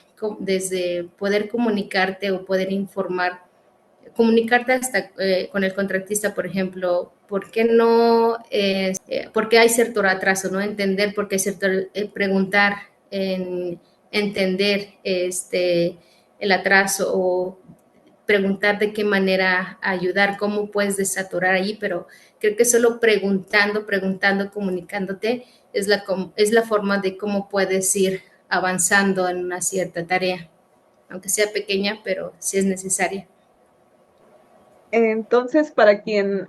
poder comunicarte o poder comunicarte hasta con el contratista, por ejemplo, ¿por qué no? ¿Por qué hay cierto atraso? ¿No? Entender por qué hay cierto, preguntar, entender el atraso o preguntar de qué manera ayudar, cómo puedes desaturar ahí, pero creo que solo preguntando, comunicándote es la forma de cómo puedes ir avanzando en una cierta tarea, aunque sea pequeña, pero sí es necesaria. Entonces, para quien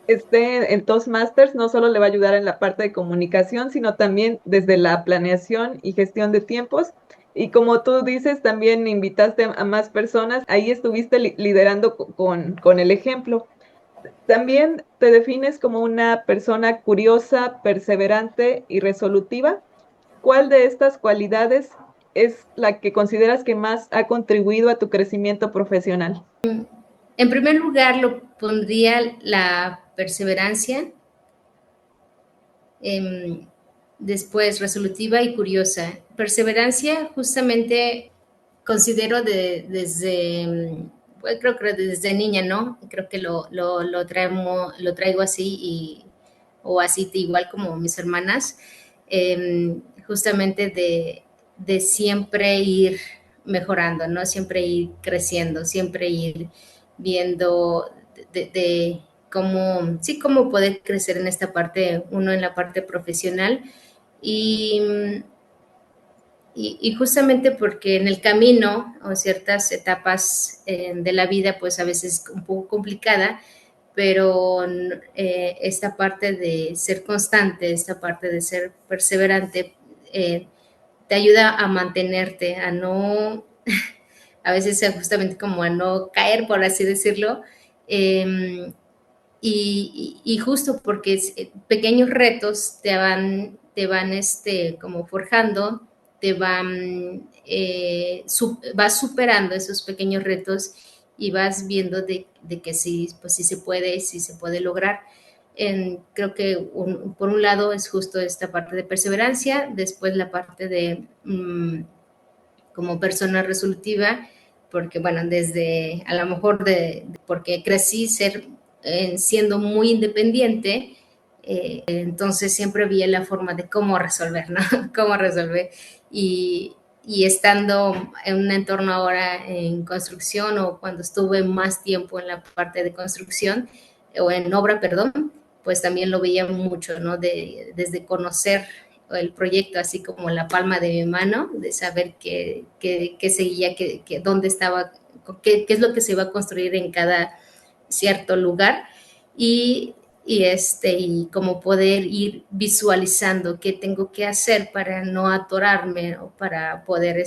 esté en Toastmasters, no solo le va a ayudar en la parte de comunicación, sino también desde la planeación y gestión de tiempos. Y como tú dices, también invitaste a más personas, ahí estuviste liderando con el ejemplo. También te defines como una persona curiosa, perseverante y resolutiva. ¿Cuál de estas cualidades es la que consideras que más ha contribuido a tu crecimiento profesional? En primer lugar, lo pondría la perseverancia, eh, después resolutiva y curiosa. Perseverancia, justamente considero bueno, creo que desde niña, ¿no? Creo que lo traigo así o así igual como mis hermanas, justamente de siempre ir mejorando, ¿no? Siempre ir creciendo, siempre ir viendo de cómo, sí, cómo poder crecer en esta parte, uno en la parte profesional y, y justamente porque en el camino o ciertas etapas de la vida, pues a veces un poco complicada, pero esta parte de ser constante, esta parte de ser perseverante, te ayuda a mantenerte, a no, a veces justamente como a no caer, por así decirlo, eh, y justo porque pequeños retos como forjando, vas superando esos pequeños retos y vas viendo de que sí, pues sí se puede lograr. Creo que por un lado es justo esta parte de perseverancia, después la parte de como persona resolutiva, porque bueno, desde a lo mejor porque crecí siendo muy independiente, entonces siempre vi la forma de cómo resolver, ¿no? Cómo resolver. Y estando en un entorno ahora en construcción o cuando estuve más tiempo en la parte de construcción o en obra, perdón, pues también lo veía mucho, ¿no? Desde conocer el proyecto así como la palma de mi mano, de saber qué seguía, dónde estaba, qué es lo que se iba a construir en cada cierto lugar y, y como poder ir visualizando qué tengo que hacer para no atorarme o para poder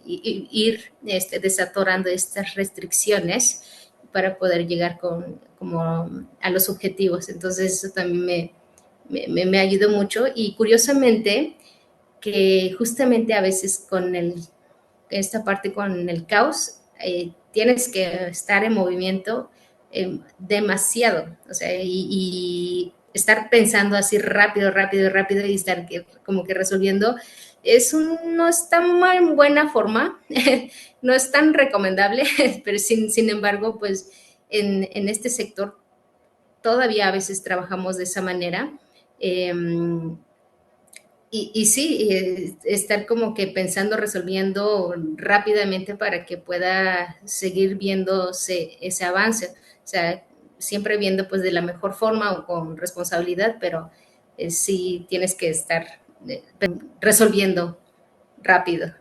ir desatorando estas restricciones para poder llegar como a los objetivos. Entonces eso también me ayudó mucho y curiosamente que justamente a veces esta parte con el caos tienes que estar en movimiento demasiado, o sea, y estar pensando así rápido, rápido, rápido y estar como que resolviendo, no es tan buena forma, no es tan recomendable, pero sin embargo, pues en este sector todavía a veces trabajamos de esa manera. Eh, y sí, estar como que pensando, resolviendo rápidamente para que pueda seguir viéndose ese avance. O sea, siempre viendo pues de la mejor forma o con responsabilidad, pero sí tienes que estar resolviendo rápido.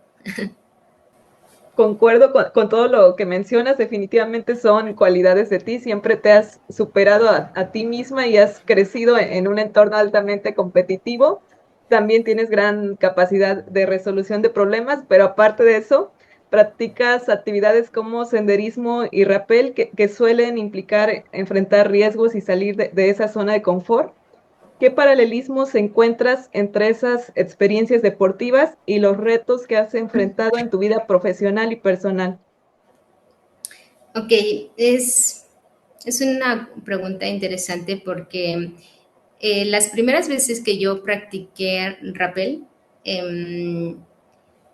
Concuerdo con todo lo que mencionas, definitivamente son cualidades de ti, siempre te has superado a ti misma y has crecido en un entorno altamente competitivo. También tienes gran capacidad de resolución de problemas, pero aparte de eso, practicas actividades como senderismo y rappel que suelen implicar enfrentar riesgos y salir de esa zona de confort. ¿Qué paralelismos encuentras entre esas experiencias deportivas y los retos que has enfrentado en tu vida profesional y personal? Ok, es una pregunta interesante porque las primeras veces que yo practiqué rappel, eh,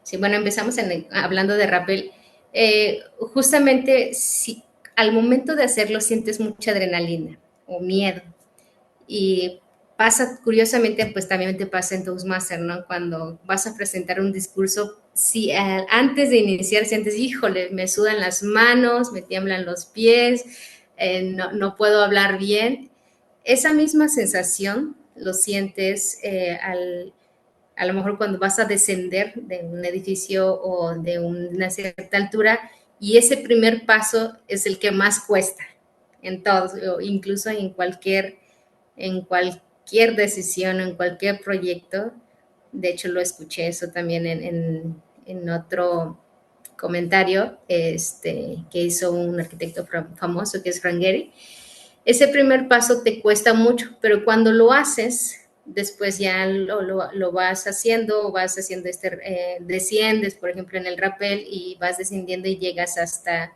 sí, bueno, empezamos hablando de rappel. Justamente si, al momento de hacerlo sientes mucha adrenalina o miedo. Y pasa, curiosamente, pues también te pasa en Toastmaster, ¿no? Cuando vas a presentar un discurso, si antes de iniciar sientes, híjole, me sudan las manos, me tiemblan los pies, no puedo hablar bien. Esa misma sensación lo sientes a lo mejor cuando vas a descender de un edificio o de una cierta altura y ese primer paso es el que más cuesta en todos, incluso en cualquier decisión, en cualquier proyecto. De hecho, lo escuché eso también en otro comentario que hizo un arquitecto famoso que es Rangeri. Ese primer paso te cuesta mucho, pero cuando lo haces después ya lo vas haciendo desciendes, por ejemplo, en el rappel y vas descendiendo y llegas hasta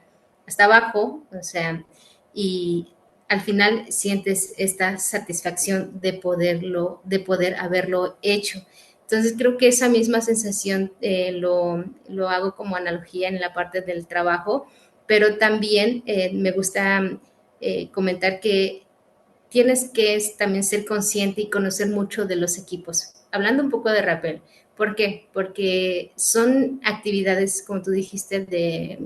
abajo, o sea, y al final sientes esta satisfacción de poder haberlo hecho. Entonces creo que esa misma sensación lo hago como analogía en la parte del trabajo, pero también me gusta comentar que tienes que también ser consciente y conocer mucho de los equipos. Hablando un poco de rappel, ¿por qué? Porque son actividades, como tú dijiste, de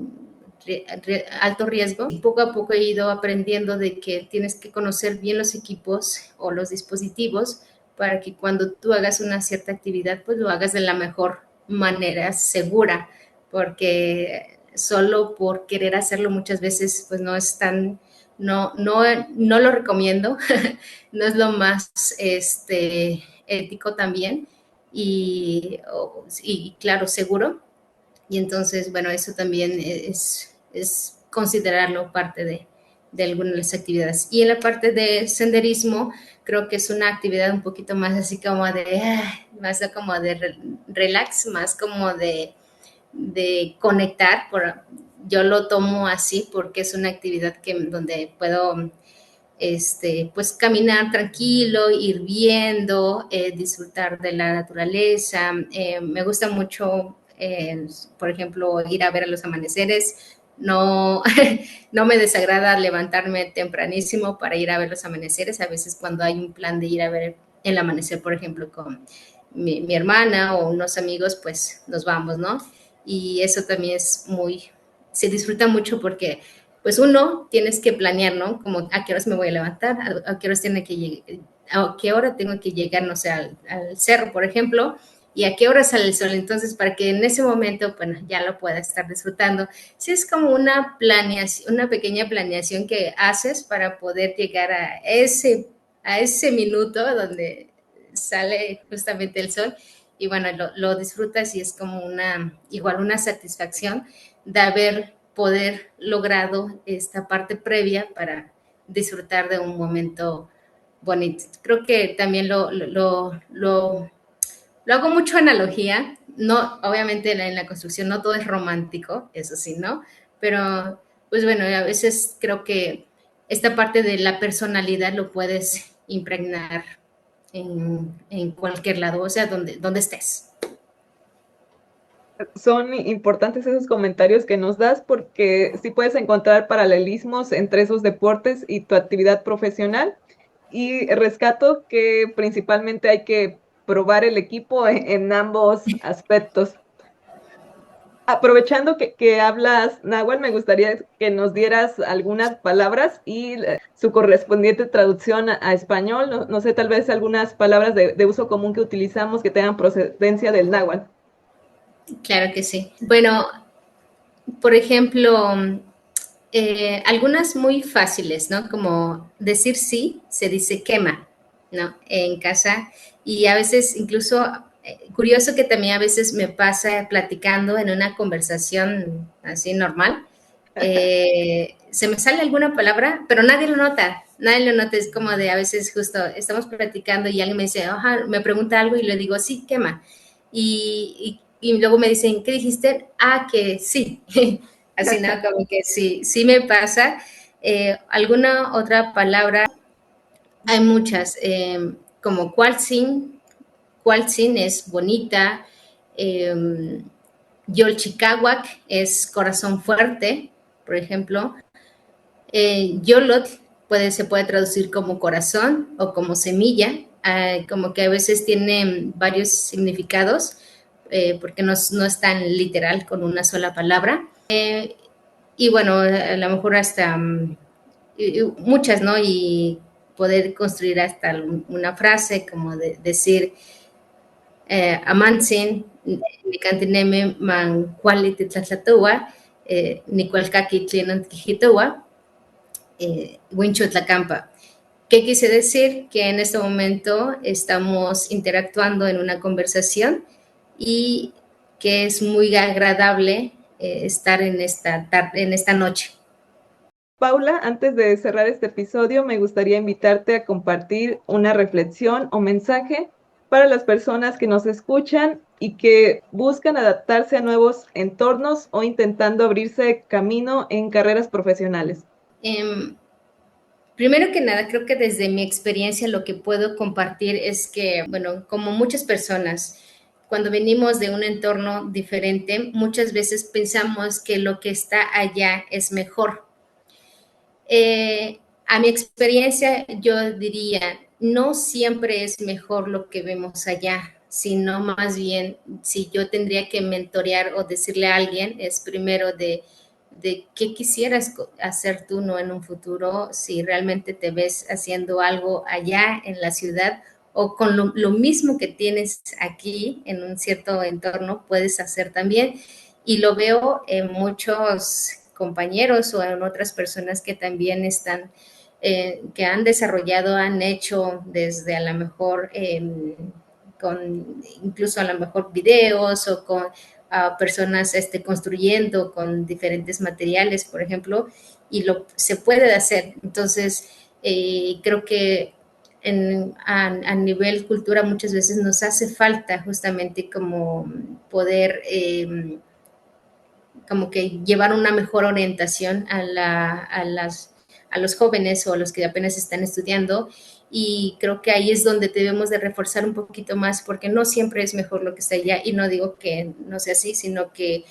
alto riesgo. Y poco a poco he ido aprendiendo de que tienes que conocer bien los equipos o los dispositivos para que cuando tú hagas una cierta actividad, pues lo hagas de la mejor manera, segura, porque solo por querer hacerlo muchas veces, pues no es tan, no lo recomiendo, no es lo más ético también y claro, seguro. Y entonces, bueno, eso también es considerarlo parte de algunas de las actividades. Y en la parte de senderismo, creo que es una actividad un poquito más así como más como de relax, más como de conectar. Yo lo tomo así porque es una actividad donde puedo pues caminar tranquilo, ir viendo, disfrutar de la naturaleza. Me gusta mucho, por ejemplo, ir a ver los amaneceres. No, no me desagrada levantarme tempranísimo para ir a ver los amaneceres. A veces cuando hay un plan de ir a ver el amanecer, por ejemplo, con mi hermana o unos amigos, pues nos vamos, ¿no? Y eso también se disfruta mucho porque pues uno tienes que planear, ¿no? Como a qué horas me voy a levantar, a qué horas a qué hora tengo que llegar, no sé, al cerro, por ejemplo, y a qué hora sale el sol. Entonces, para que en ese momento, bueno, ya lo pueda estar disfrutando. Sí, es como una planeación, una pequeña planeación que haces para poder llegar a ese minuto donde sale justamente el sol. Y bueno, lo disfrutas y es como igual una satisfacción de haber poder logrado esta parte previa para disfrutar de un momento bonito. Creo que también lo hago mucho analogía. No, obviamente en la construcción no todo es romántico, eso sí, ¿no? Pero, pues bueno, a veces creo que esta parte de la personalidad lo puedes impregnar en cualquier lado, o sea, donde estés. Son importantes esos comentarios que nos das porque sí puedes encontrar paralelismos entre esos deportes y tu actividad profesional. Y rescato que principalmente hay que probar el equipo en ambos aspectos. Aprovechando que hablas náhuatl, me gustaría que nos dieras algunas palabras y su correspondiente traducción a español. No, no sé, tal vez algunas palabras de uso común que utilizamos que tengan procedencia del náhuatl. Claro que sí. Bueno, por ejemplo, algunas muy fáciles, ¿no? Como decir sí, se dice quema, ¿no? En casa. Y a veces incluso, curioso que también a veces me pasa platicando en una conversación así normal, se me sale alguna palabra, pero nadie lo nota, es como de a veces justo estamos platicando y alguien me dice, oja, me pregunta algo y le digo, sí, quema. Y luego me dicen, ¿qué dijiste? Ah, que sí. Así, ¿no? Como que sí, sí me pasa. ¿Alguna otra palabra? Hay muchas, como cualtzin es bonita, yolchicahuac es corazón fuerte, por ejemplo. Yolot se puede traducir como corazón o como semilla, como que a veces tiene varios significados, porque no es tan literal con una sola palabra. Y bueno, a lo mejor hasta muchas, ¿no? Y poder construir hasta una frase como de decir, amantzin, nicantineme man cuali titlatlatua, ni cualcaqui tlinon tijitoa, Wincho Tlacampa. ¿Qué quise decir? Que en este momento estamos interactuando en una conversación y que es muy agradable estar en esta noche. Paula, antes de cerrar este episodio, me gustaría invitarte a compartir una reflexión o mensaje para las personas que nos escuchan y que buscan adaptarse a nuevos entornos o intentando abrirse camino en carreras profesionales. Em, Primero que nada, creo que desde mi experiencia lo que puedo compartir es que, bueno, como muchas personas, cuando venimos de un entorno diferente, muchas veces pensamos que lo que está allá es mejor. A mi experiencia, yo diría, no siempre es mejor lo que vemos allá, sino más bien, si yo tendría que mentorear o decirle a alguien, es primero de qué quisieras hacer tú, ¿no? En un futuro, si realmente te ves haciendo algo allá en la ciudad o con lo mismo que tienes aquí en un cierto entorno, puedes hacer también. Y lo veo en muchos compañeros o en otras personas que también están, que han desarrollado, han hecho desde a lo mejor con incluso a lo mejor videos o con personas construyendo con diferentes materiales, por ejemplo, y se puede hacer. Entonces, creo que a nivel cultura muchas veces nos hace falta justamente como poder como que llevar una mejor orientación a los jóvenes o a los que apenas están estudiando, y creo que ahí es donde debemos de reforzar un poquito más, porque no siempre es mejor lo que está allá, y no digo que no sea así, sino que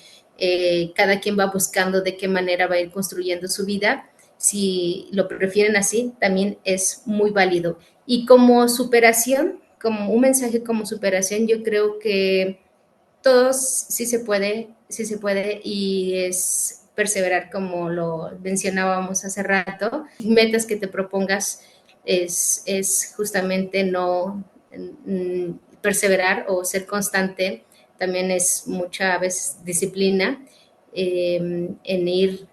cada quien va buscando de qué manera va a ir construyendo su vida. Si lo prefieren así, también es muy válido. Y como superación, como un mensaje como superación, yo creo que todos sí se puede, y es perseverar como lo mencionábamos hace rato. Metas que te propongas es justamente no perseverar o ser constante, también es muchas veces disciplina en ir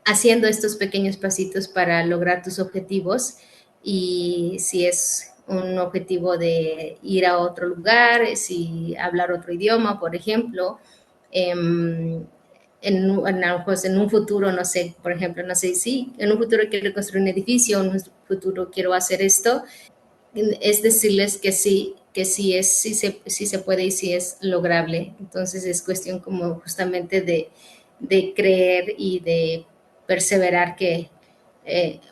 haciendo estos pequeños pasitos para lograr tus objetivos. Y si es un objetivo de ir a otro lugar, si hablar otro idioma, por ejemplo, en un futuro, no sé, por ejemplo, no sé si en un futuro quiero construir un edificio, en un futuro quiero hacer esto, es decirles sí se puede y sí es lograble. Entonces es cuestión como justamente de creer y de perseverar, que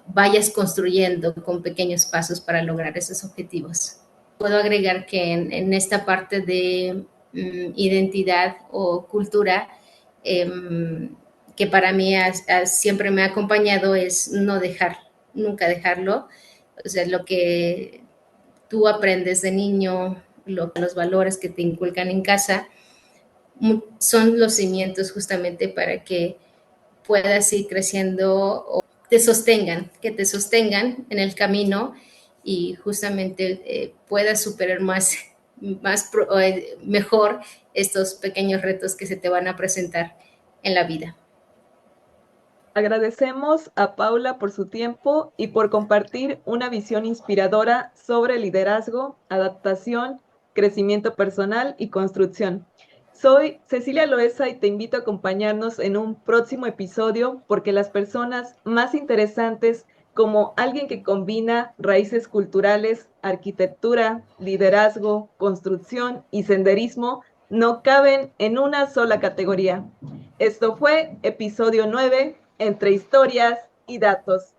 vayas construyendo con pequeños pasos para lograr esos objetivos. Puedo agregar que en esta parte de identidad o cultura, que para mí siempre me ha acompañado, es no dejar, nunca dejarlo. O sea, lo que tú aprendes de niño, los valores que te inculcan en casa, son los cimientos justamente para que puedas ir creciendo o que te sostengan en el camino, y justamente puedas superar mejor estos pequeños retos que se te van a presentar en la vida. Agradecemos a Paula por su tiempo y por compartir una visión inspiradora sobre liderazgo, adaptación, crecimiento personal y construcción. Soy Cecilia Loesa y te invito a acompañarnos en un próximo episodio, porque las personas más interesantes, como alguien que combina raíces culturales, arquitectura, liderazgo, construcción y senderismo, no caben en una sola categoría. Esto fue episodio 9, entre historias y datos.